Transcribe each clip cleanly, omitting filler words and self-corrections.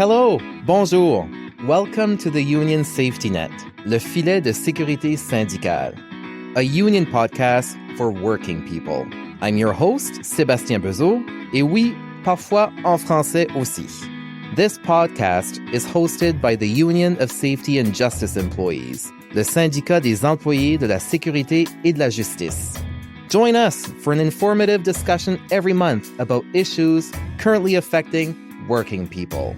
Hello, bonjour. Welcome to the Union Safety Net, le filet de sécurité syndicale, a union podcast for working people. I'm your host, Sébastien Bezeau, et oui, parfois en français aussi. This podcast is hosted by the Union of Safety and Justice Employees, le syndicat des employés de la sécurité et de la justice. Join us for an informative discussion every month about issues currently affecting working people.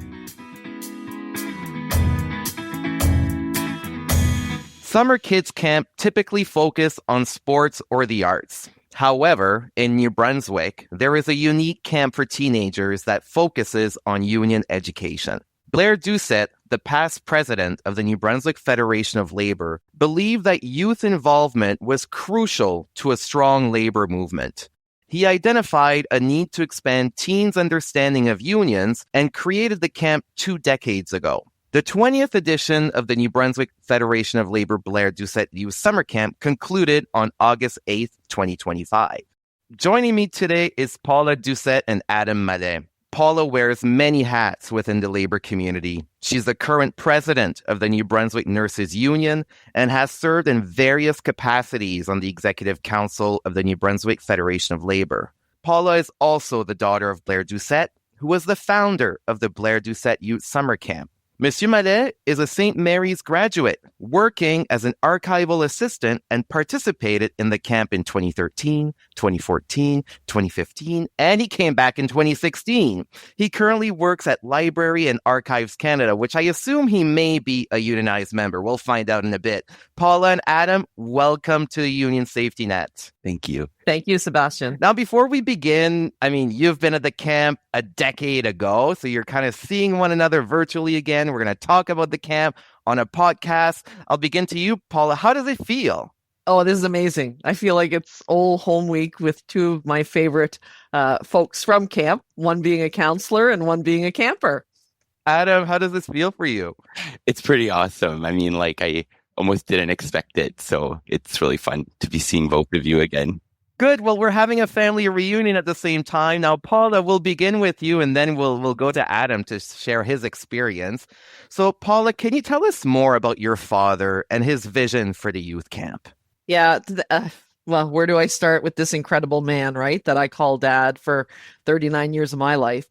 Summer kids camp typically focus on sports or the arts. However, in New Brunswick, there is a unique camp for teenagers that focuses on union education. Blair Doucet, the past president of the New Brunswick Federation of Labor, believed that youth involvement was crucial to a strong labor movement. He identified a need to expand teens' understanding of unions and created the camp 2 decades ago. The 20th edition of the New Brunswick Federation of Labor Blair Doucet Youth Summer Camp concluded on August 8th, 2025. Joining me today is Paula Doucet and Adam Mallet. Paula wears many hats within the labor community. She's the current president of the New Brunswick Nurses Union and has served in various capacities on the Executive Council of the New Brunswick Federation of Labor. Paula is also the daughter of Blair Doucet, who was the founder of the Blair Doucet Youth Summer Camp. Monsieur Mallet is a St. Mary's graduate, working as an archival assistant and participated in the camp in 2013, 2014, 2015, and he came back in 2016. He currently works at Library and Archives Canada, which I assume he may be a unionized member. We'll find out in a bit. Paula and Adam, welcome to the Union Safety Net. Thank you. Thank you, Sebastian. Now, before we begin, you've been at the camp a decade ago, so you're kind of seeing one another virtually again. We're going to talk about the camp on a podcast. I'll begin to you, Paula. How does it feel? Oh, this is amazing. I feel like it's old home week with two of my favorite folks from camp, one being a counselor and one being a camper. Adam, how does this feel for you? It's pretty awesome. I almost didn't expect it, so it's really fun to be seeing both of you again. Good. Well, we're having a family reunion at the same time. Now, Paula, we'll begin with you, and then we'll go to Adam to share his experience. So, Paula, can you tell us more about your father and his vision for the youth camp? Yeah. Well, where do I start with this incredible man, right, that I call dad for 39 years of my life?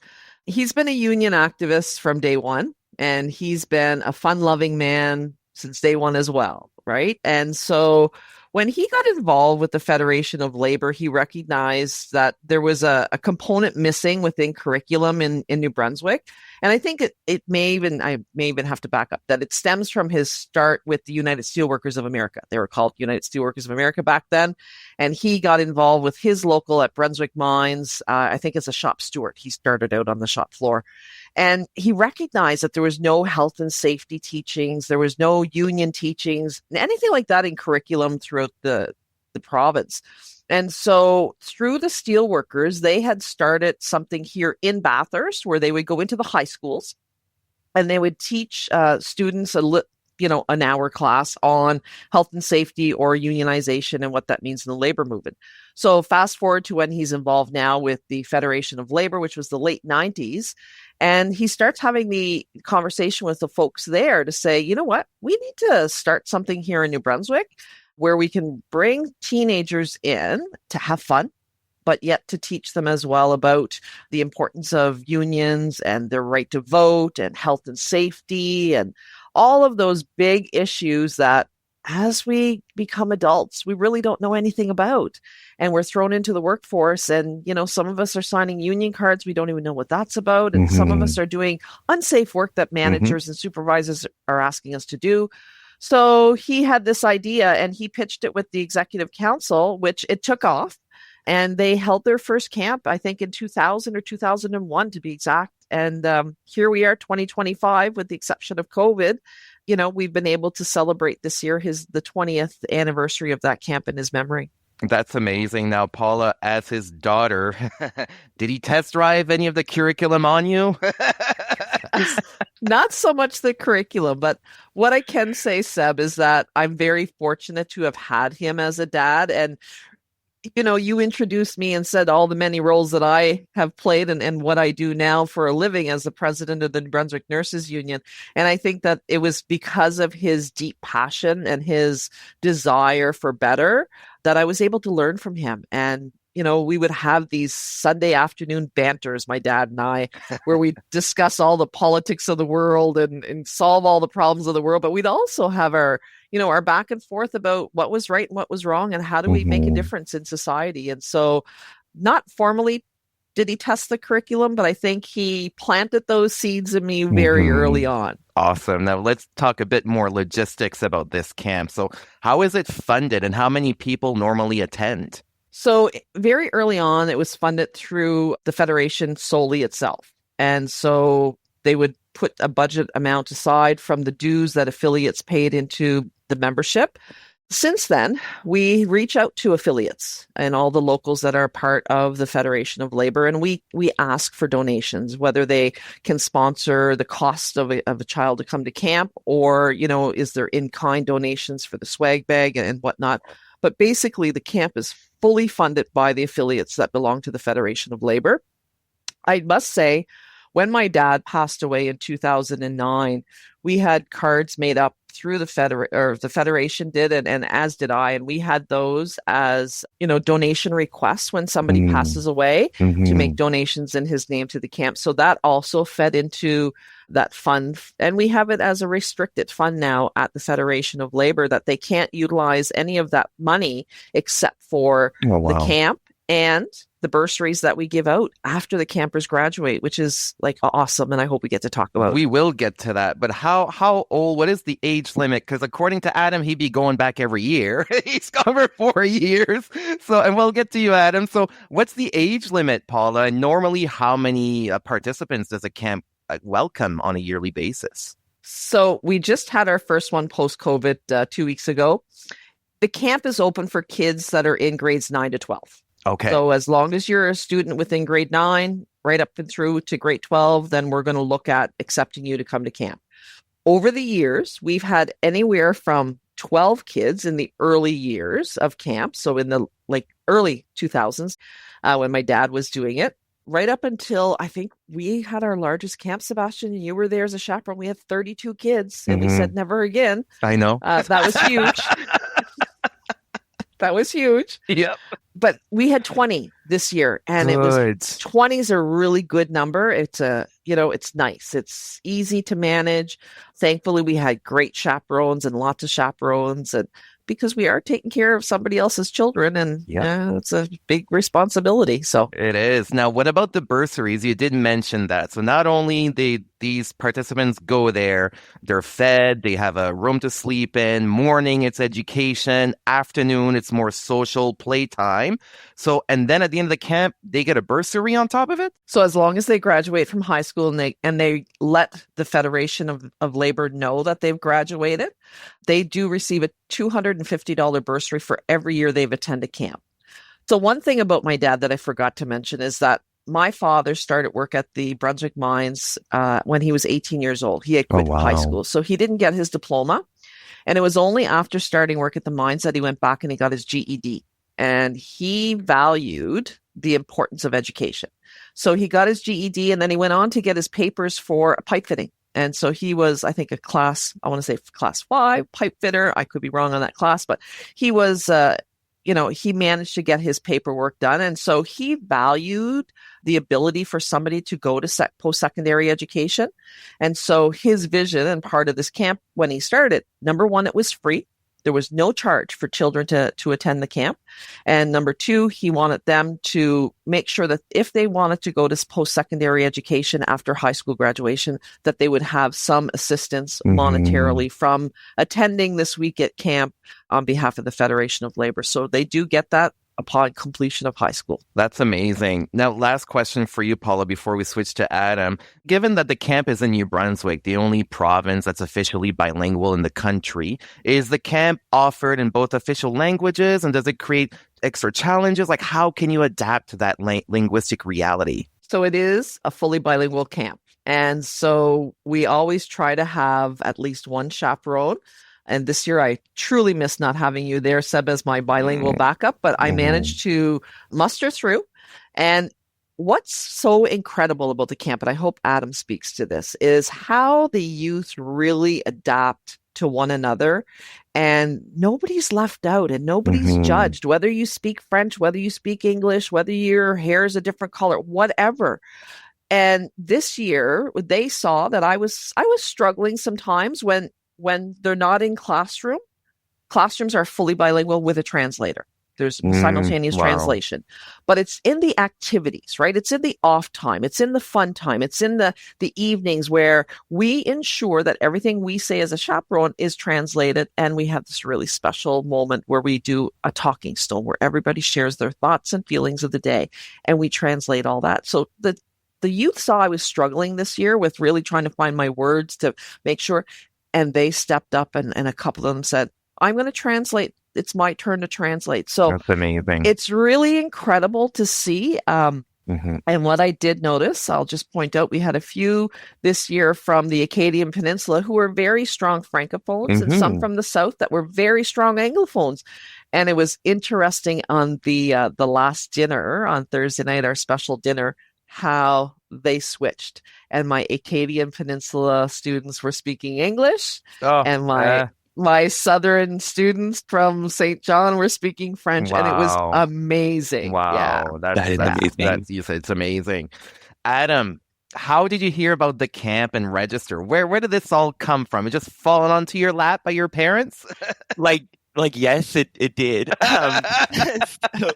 He's been a union activist from day one, and he's been a fun-loving man since day one as well, right? And so when he got involved with the Federation of Labor, he recognized that there was a component missing within curriculum in New Brunswick. And I think I may even have to back up, that it stems from his start with the United Steelworkers of America. They were called United Steelworkers of America back then. And he got involved with his local at Brunswick Mines, I think as a shop steward. He started out on the shop floor. And he recognized that there was no health and safety teachings, there was no union teachings, anything like that in curriculum throughout the province. And so through the steelworkers, they had started something here in Bathurst where they would go into the high schools and they would teach students an hour class on health and safety or unionization and what that means in the labor movement. So fast forward to when he's involved now with the Federation of Labor, which was the late 90s. And he starts having the conversation with the folks there to say, you know what, we need to start something here in New Brunswick where we can bring teenagers in to have fun, but yet to teach them as well about the importance of unions and their right to vote and health and safety and all of those big issues that as we become adults, we really don't know anything about. And we're thrown into the workforce and, some of us are signing union cards. We don't even know what that's about. And some of us are doing unsafe work that managers and supervisors are asking us to do. So he had this idea and he pitched it with the Executive Council, which it took off. And they held their first camp, I think in 2000 or 2001 to be exact. And here we are, 2025, with the exception of COVID. We've been able to celebrate this year the 20th anniversary of that camp in his memory. That's amazing. Now, Paula, as his daughter, did he test drive any of the curriculum on you? Not so much the curriculum, but what I can say, Seb, is that I'm very fortunate to have had him as a dad. And you introduced me and said all the many roles that I have played and what I do now for a living as the president of the New Brunswick Nurses Union. And I think that it was because of his deep passion and his desire for better that I was able to learn from him. And we would have these Sunday afternoon banters, my dad and I, where we discuss all the politics of the world and solve all the problems of the world. But we'd also have our back and forth about what was right and what was wrong and how do we make a difference in society. And so not formally did he test the curriculum, but I think he planted those seeds in me very early on. Awesome. Now let's talk a bit more logistics about this camp. So how is it funded and how many people normally attend? So very early on, it was funded through the Federation solely itself. And so they would put a budget amount aside from the dues that affiliates paid into the membership. Since then, we reach out to affiliates and all the locals that are part of the Federation of Labor, and we ask for donations, whether they can sponsor the cost of a child to come to camp, or, is there in-kind donations for the swag bag and whatnot. But basically, the camp is fully funded by the affiliates that belong to the Federation of Labor. I must say, when my dad passed away in 2009, we had cards made up through the Federation did, and as did I, and we had those as, donation requests when somebody passes away to make donations in his name to the camp. So that also fed into that fund, and we have it as a restricted fund now at the Federation of Labor that they can't utilize any of that money except for the camp and the bursaries that we give out after the campers graduate, which is like awesome. And I hope we get to talk about. We will get to that. But how old, what is the age limit? Because according to Adam, he'd be going back every year. He's gone for 4 years. So, and we'll get to you, Adam. So what's the age limit, Paula? And normally, how many participants does a camp welcome on a yearly basis? So we just had our first one post-COVID 2 weeks ago. The camp is open for kids that are in grades 9 to 12. Okay. So as long as you're a student within grade 9, right up and through to grade 12, then we're going to look at accepting you to come to camp. Over the years, we've had anywhere from 12 kids in the early years of camp. So in the early 2000s, when my dad was doing it, right up until I think we had our largest camp, Sebastian, and you were there as a chaperone. We had 32 kids, and we said never again. I know. That was huge. That was huge. Yep. But we had 20 this year, and Good. It was 20 is a really good number. It's it's nice. It's easy to manage. Thankfully, we had great chaperones and lots of chaperones, and because we are taking care of somebody else's children, and it's a big responsibility. So it is. Now, what about the bursaries? You did mention that. So not only these participants go there, they're fed, they have a room to sleep in. Morning, it's education. Afternoon, it's more social playtime. So, and then at the end of the camp, they get a bursary on top of it? So as long as they graduate from high school and they let the Federation of Labor know that they've graduated, they do receive a $250 bursary for every year they've attended camp. So one thing about my dad that I forgot to mention is that my father started work at the Brunswick mines when he was 18 years old. He had quit high school, so he didn't get his diploma. And it was only after starting work at the mines that he went back and he got his GED. And he valued the importance of education. So he got his GED, and then he went on to get his papers for pipe fitting. And so he was, I think, class 5 pipe fitter. I could be wrong on that class, but he was, he managed to get his paperwork done. And so he valued the ability for somebody to go to post-secondary education. And so his vision and part of this camp when he started, number one, it was free. There was no charge for children to attend the camp. And number two, he wanted them to make sure that if they wanted to go to post-secondary education after high school graduation, that they would have some assistance monetarily from attending this week at camp on behalf of the Federation of Labor. So they do get that upon completion of high school. That's amazing. Now, last question for you, Paula, before we switch to Adam. Given that the camp is in New Brunswick, the only province that's officially bilingual in the country, is the camp offered in both official languages, and does it create extra challenges? Like, how can you adapt to that linguistic reality? So it is a fully bilingual camp. And so we always try to have at least one chaperone And this year, I truly miss not having you there, Seb, as my bilingual backup, but I managed to muster through. And what's so incredible about the camp, and I hope Adam speaks to this, is how the youth really adapt to one another, and nobody's left out and nobody's judged, whether you speak French, whether you speak English, whether your hair is a different color, whatever. And this year, they saw that I was struggling sometimes when they're not in classroom. Classrooms are fully bilingual with a translator. There's simultaneous translation, but it's in the activities, right? It's in the off time. It's in the fun time. It's in the evenings where we ensure that everything we say as a chaperone is translated. And we have this really special moment where we do a talking stone where everybody shares their thoughts and feelings of the day. And we translate all that. So the youth saw I was struggling this year with really trying to find my words to make sure. And they stepped up and a couple of them said, I'm going to translate. It's my turn to translate. So that's amazing. It's really incredible to see. And what I did notice, I'll just point out, we had a few this year from the Acadian Peninsula who were very strong Francophones and some from the South that were very strong Anglophones. And it was interesting on the last dinner on Thursday night, our special dinner, how they switched. And my Acadian Peninsula students were speaking English and my Southern students from St. John were speaking French, and it was amazing. Wow, yeah. That is amazing. You said it's amazing. Adam, how did you hear about the camp and register? Where did this all come from? It just fallen onto your lap by your parents? Like yes, it did.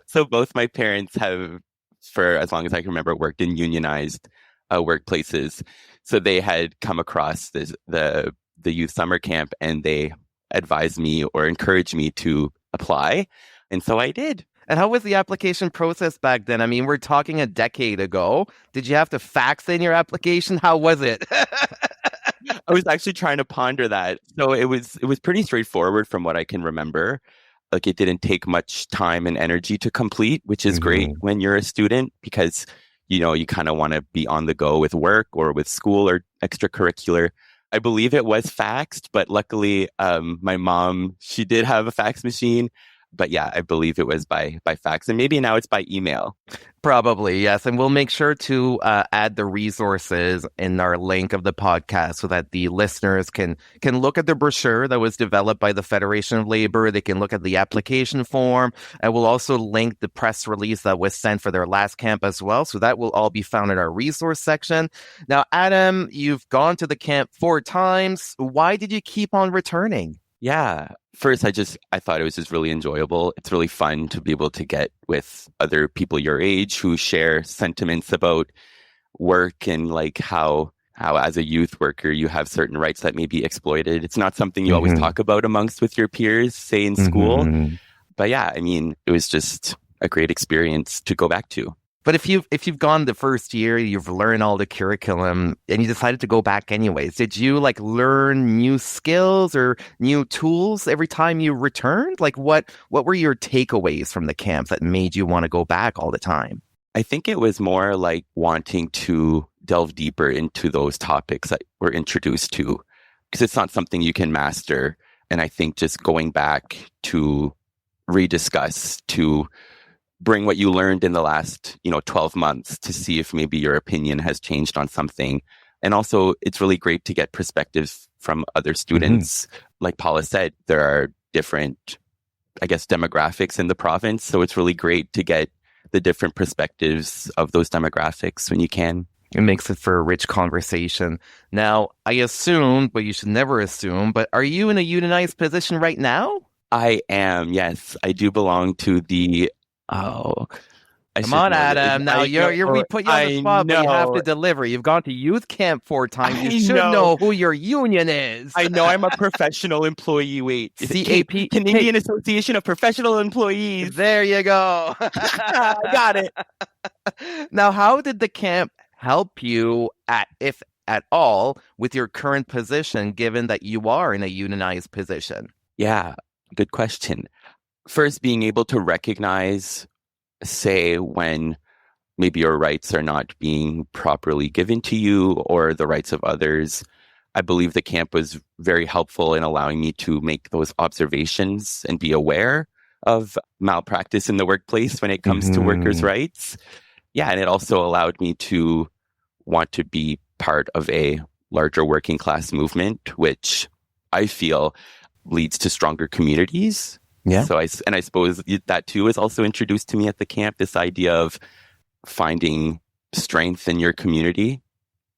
So both my parents have, for as long as I can remember, worked in unionized workplaces. So they had come across the youth summer camp, and they advised me or encouraged me to apply. And so I did. And how was the application process back then? I mean, we're talking a decade ago. Did you have to fax in your application? How was it? I was actually trying to ponder that. So it was pretty straightforward from what I can remember. Like, it didn't take much time and energy to complete, which is great when you're a student, because you kind of want to be on the go with work or with school or extracurricular. I believe it was faxed, but luckily my mom, she did have a fax machine. But yeah, I believe it was by fax, and maybe now it's by email. Probably, yes. And we'll make sure to add the resources in our link of the podcast so that the listeners can look at the brochure that was developed by the Federation of Labor. They can look at the application form, and we'll also link the press release that was sent for their last camp as well. So that will all be found in our resource section. Now, Adam, you've gone to the camp 4 times. Why did you keep on returning? Yeah. First, I thought it was just really enjoyable. It's really fun to be able to get with other people your age who share sentiments about work and like how as a youth worker you have certain rights that may be exploited. It's not something you always talk about amongst with your peers, say in school. But yeah, I mean, it was just a great experience to go back to. But if you've gone the first year, you've learned all the curriculum, and you decided to go back anyways, did you learn new skills or new tools every time you returned? Like what were your takeaways from the camp that made you want to go back all the time? I think it was more like wanting to delve deeper into those topics that we're introduced to, because it's not something you can master. And I think just going back to rediscuss, to bring what you learned in the last 12 months to see if maybe your opinion has changed on something. And also, it's really great to get perspectives from other students. Like Paula said, there are different, demographics in the province. So it's really great to get the different perspectives of those demographics when you can. It makes it for a rich conversation. Now, I assume, but you should never assume, but are you in a unionized position right now? I am, yes. I do belong to the Come on, Adam. Now we put you on the spot, but you have to deliver. You've gone to youth camp 4 times. You should know who your union is. I know I'm a professional employee. Wait, CAP, Canadian Association of Professional Employees. There you go. I got it. Now, how did the camp help you, if at all, with your current position, given that you are in a unionized position? Yeah, good question. First, being able to recognize, say, when maybe your rights are not being properly given to you or the rights of others. I believe the camp was very helpful in allowing me to make those observations and be aware of malpractice in the workplace when it comes to workers' rights. Yeah, and it also allowed me to want to be part of a larger working class movement, which I feel leads to stronger communities. Yeah. So I suppose that too is also introduced to me at the camp, this idea of finding strength in your community,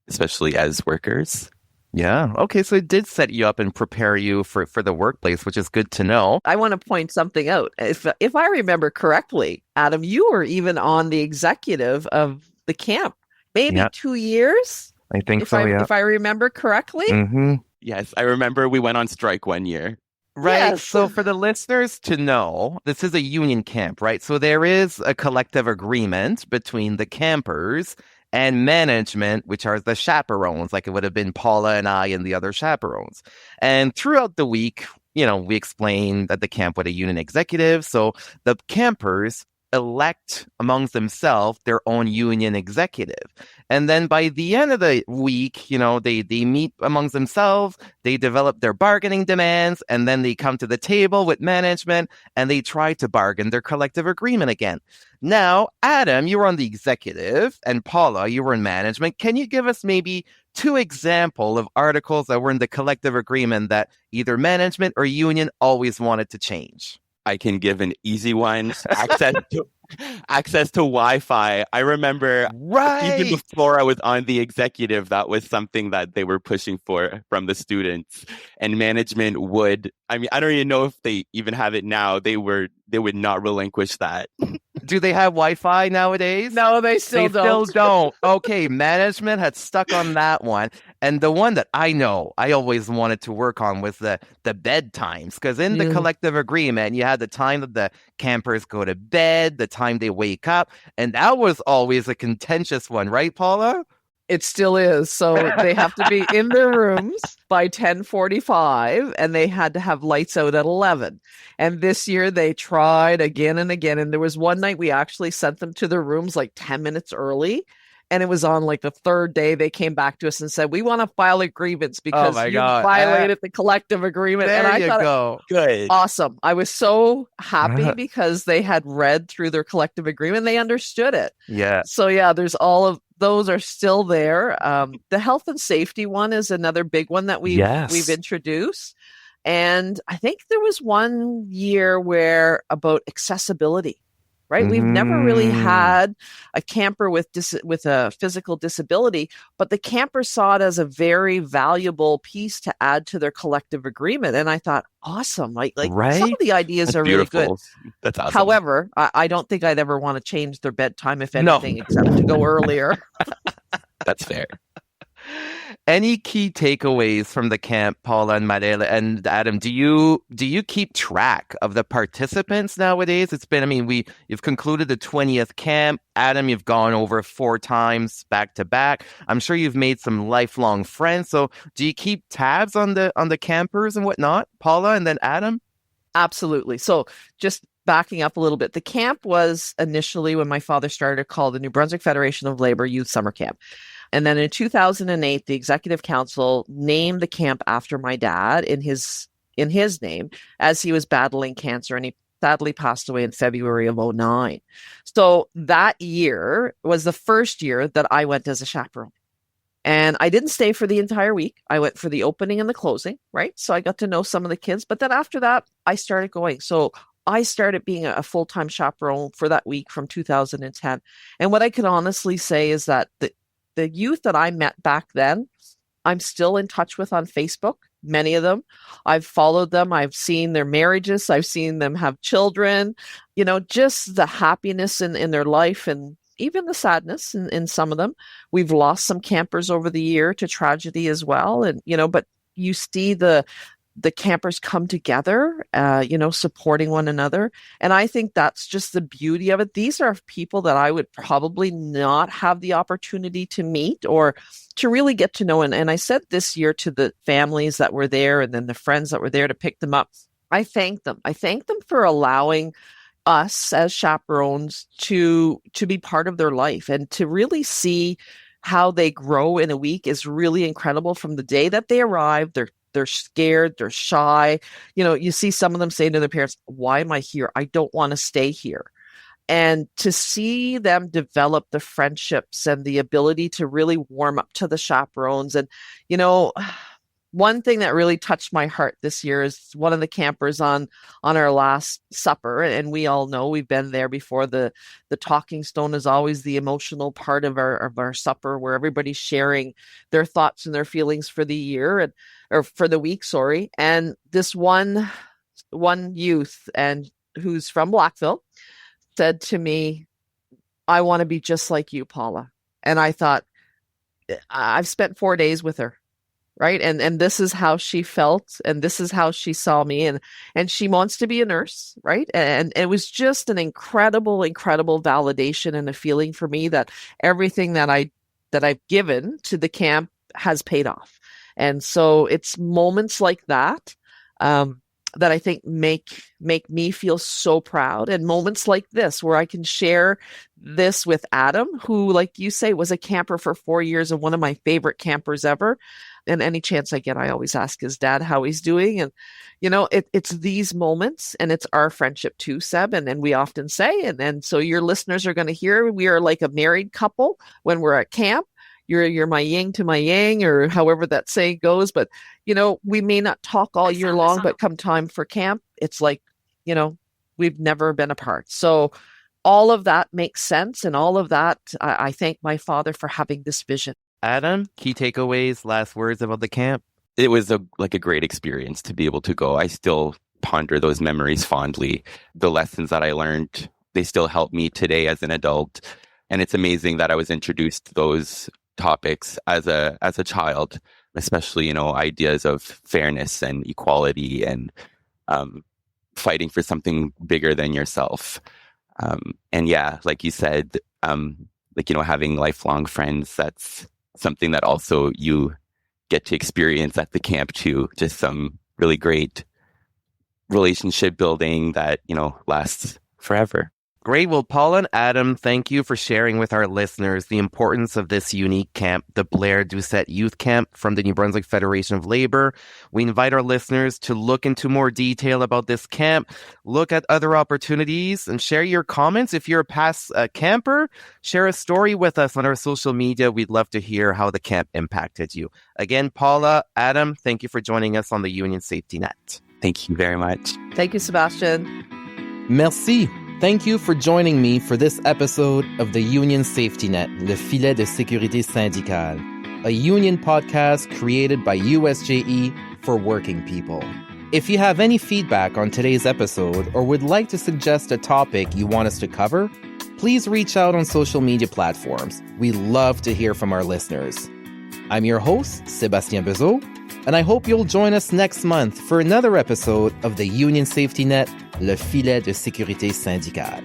especially as workers. Yeah. Okay. So it did set you up and prepare you for the workplace, which is good to know. I want to point something out. If I remember correctly, Adam, you were even on the executive of the camp, maybe 2 years. I think If I remember correctly. Mm-hmm. Yes, I remember we went on strike one year. Right. Yes. So for the listeners to know, this is a union camp, right? So there is a collective agreement between the campers and management, which are the chaperones, like it would have been Paula and I and the other chaperones. And throughout the week, we explained that the camp had a union executive. So the campers elect amongst themselves their own union executive. And then by the end of the week, they meet amongst themselves, they develop their bargaining demands, and then they come to the table with management and they try to bargain their collective agreement again. Now, Adam, you were on the executive, and Paula, you were in management. Can you give us maybe 2 examples of articles that were in the collective agreement that either management or union always wanted to change? I can give an easy one. Access to Wi-Fi. I remember even before I was on the executive, that was something that they were pushing for from the students. And management would, I don't even know if they even have it now. They would not relinquish that. Do they have Wi-Fi nowadays? No, they still don't. Okay, management had stuck on that one. And the one that I know I always wanted to work on was the bed times. Because in the collective agreement, you had the time that the campers go to bed, the time they wake up. And that was always a contentious one, right, Paula? It still is. So they have to be in their rooms by 10:45, and they had to have lights out at 11. And this year they tried again and again. And there was one night we actually sent them to their rooms like 10 minutes early. And it was on like the 3rd day they came back to us and said, we want to file a grievance because you violated the collective agreement. There and I you thought, go. Good. Awesome. I was so happy because they had read through their collective agreement. They understood it. Yeah. So yeah, there's all of those are still there. The health and safety one is another big one that we've introduced. And I think there was one year where about accessibility, right? We've never really had a camper with a physical disability, but the campers saw it as a very valuable piece to add to their collective agreement. And I thought, awesome. Like some of the ideas are beautiful. Really good. That's awesome. However, I don't think I'd ever want to change their bedtime, if anything, except to go earlier. That's fair. Any key takeaways from the camp, Paula and Marela and Adam? Do you keep track of the participants nowadays? It's been, you've concluded the 20th camp. Adam, you've gone over 4 times back to back. I'm sure you've made some lifelong friends. So do you keep tabs on the campers and whatnot, Paula and then Adam? Absolutely. So just backing up a little bit, the camp was initially, when my father started, called the New Brunswick Federation of Labor Youth Summer Camp. And then in 2008, the Executive Council named the camp after my dad in his name, as he was battling cancer, and he sadly passed away in February of 2009. So that year was the first year that I went as a chaperone. And I didn't stay for the entire week. I went for the opening and the closing, right? So I got to know some of the kids. But then after that, I started going. So I started being a full-time chaperone for that week from 2010. And what I can honestly say is that the youth that I met back then, I'm still in touch with on Facebook, many of them. I've followed them. I've seen their marriages. I've seen them have children, just the happiness in their life and even the sadness in some of them. We've lost some campers over the year to tragedy as well. And, but you see the campers come together, supporting one another. And I think that's just the beauty of it. These are people that I would probably not have the opportunity to meet or to really get to know. And I said this year to the families that were there and then the friends that were there to pick them up, I thank them. I thank them for allowing us as chaperones to be part of their life and to really see how they grow in a week is really incredible. From the day that they arrive, they're scared, they're shy. You see some of them say to their parents, "Why am I here? I don't want to stay here." And to see them develop the friendships and the ability to really warm up to the chaperones. And, one thing that really touched my heart this year is one of the campers on our last supper. And we all know, we've been there before. The talking stone is always the emotional part of our supper, where everybody's sharing their thoughts and their feelings for the year or for the week, sorry. And this one youth and who's from Blackville said to me, "I want to be just like you, Paula." And I thought, I've spent 4 days with her, right? And this is how she felt, and this is how she saw me, and she wants to be a nurse, right? And it was just an incredible validation and a feeling for me that everything that I've given to the camp has paid off. And so it's moments like that that I think make me feel so proud, and moments like this where I can share this with Adam, who, like you say, was a camper for 4 years and one of my favorite campers ever. And any chance I get, I always ask his dad how he's doing. And, it's these moments, and it's our friendship too, Seb. And we often say, and so your listeners are going to hear, we are like a married couple when we're at camp. You're my yin to my yang, or however that saying goes. But, we may not talk all year long, but come time for camp, it's like, we've never been apart. So all of that makes sense. And all of that, I thank my father for having this vision. Adam, key takeaways, last words about the camp? It was a great experience to be able to go. I still ponder those memories fondly. The lessons that I learned, they still help me today as an adult. And it's amazing that I was introduced to those topics as a child, especially, ideas of fairness and equality and fighting for something bigger than yourself. And yeah, like you said, having lifelong friends, that's something that also you get to experience at the camp too. Just some really great relationship building that, lasts forever. Great. Well, Paula and Adam, thank you for sharing with our listeners the importance of this unique camp, the Blair Doucet Youth Camp from the New Brunswick Federation of Labor. We invite our listeners to look into more detail about this camp, look at other opportunities, and share your comments. If you're a past camper, share a story with us on our social media. We'd love to hear how the camp impacted you. Again, Paula, Adam, thank you for joining us on the Union Safety Net. Thank you very much. Thank you, Sebastian. Merci. Thank you for joining me for this episode of the Union Safety Net, Le Filet de Sécurité Syndicale, a union podcast created by USJE for working people. If you have any feedback on today's episode or would like to suggest a topic you want us to cover, please reach out on social media platforms. We love to hear from our listeners. I'm your host, Sébastien Bezeau, and I hope you'll join us next month for another episode of the Union Safety Net, Le Filet de Sécurité Syndicale.